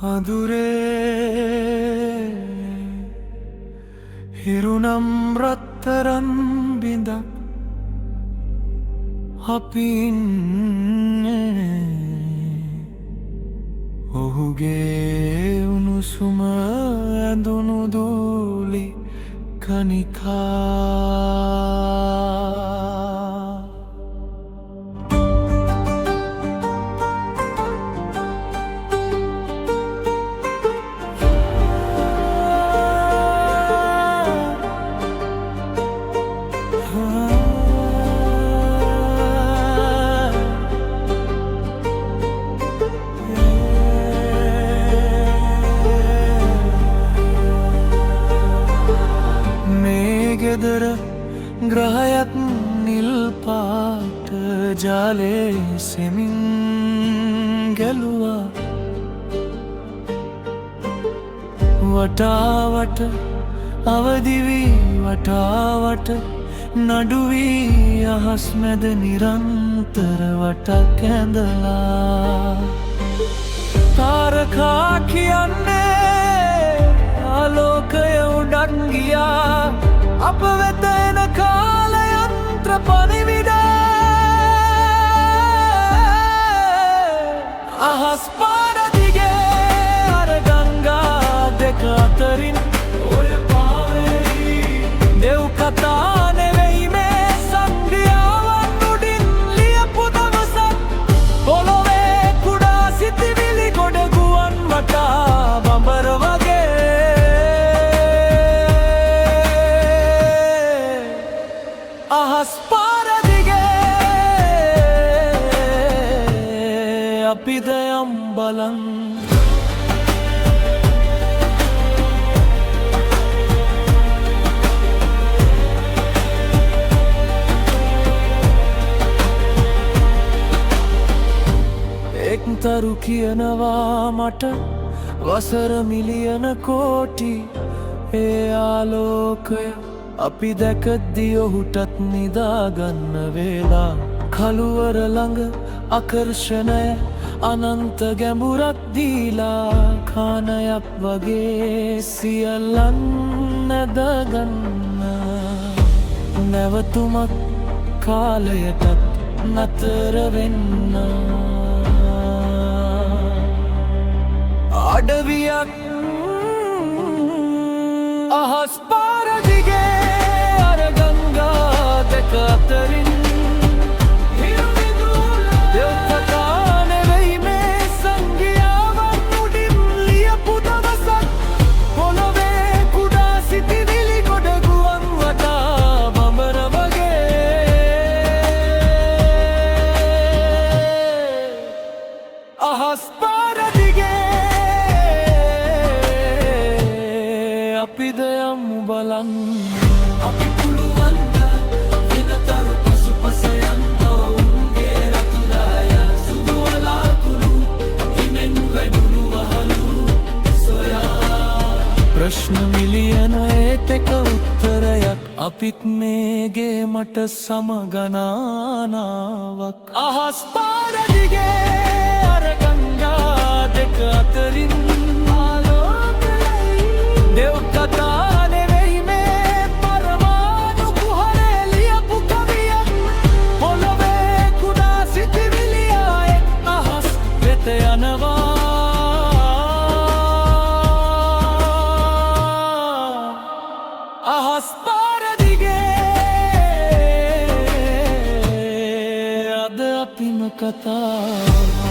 අඳුරේ හිරුනම් රත්තරන් බිඳක් අපි ඉන්නේ ඔහුගේ උණුසුම ඇඳුණු දූලි කණිකා ගෙදර ග්‍රහයක් නිල් පාට ජාලේ සෙමින් ගැලුවා වටාවට අවදි වී වටාවට නඩු වී අහස් මැද නිරන්තර වටක් ඇඳලා තාරකා කියන්නේ ආලෝකය උඩන් ගියා අප වෙත එන කාලයන්ත්‍ර පණිවිඩ අහස් පාර දිගේ අර ගංගා දෙක අතරින් ඔය පාවෙයි දෙව් කතා නෙවෙයි මේ සංග්‍යාවන් උඩින් ලියපු දවසක් පොළොවේ කුඩා සිතිවිලි ගොඩ ගුවන් වටා බඹර වගේ අහස් පාර දිගේ අපිද යම් බලන් එක්තරු කියනවා මට වසර මිලියන කෝටි ඒ ආලෝකය අපි දැකද්දි ඔහුටත් නිදාගන්න වේලා කළුවර ළඟ ආකර්ෂණය අනන්ත ගැඹුරක් දීලා කානයක් වගේ සියල්ලන් නැදගන්න නැවතුමක් කාලයටත් නතර වෙන්න අඩවියක් අහස් පාර අතරින් දෙව් කතා නෙවෙයි මේ සංග්‍යාවන් උඩින් ලියපු දවසක් පොළොවේ කුඩා සිතිවිලි ගොඩ ගුවන් වටා බඹර වගේ අහස් පාර දිගේ අපිද යමු බලන් අපි පුළුවන් ප්‍රශ්න මිලියන ඒත් එක උත්තරයක් අපිත් මේගේ මට සමගනානාවක් අහස් පාර දිගේ අර ගංගා දෙක අතරින් ආලෝකයයි දෙව් කතා නෙවෙයි මේ පරමාණු කුහරේ ලියපු කවියක් පොළොවේ කුඩා සිතිවිලි ආයෙත් අහස් වෙත යනවා අහස් පාර දිගේ අද අපිම කතා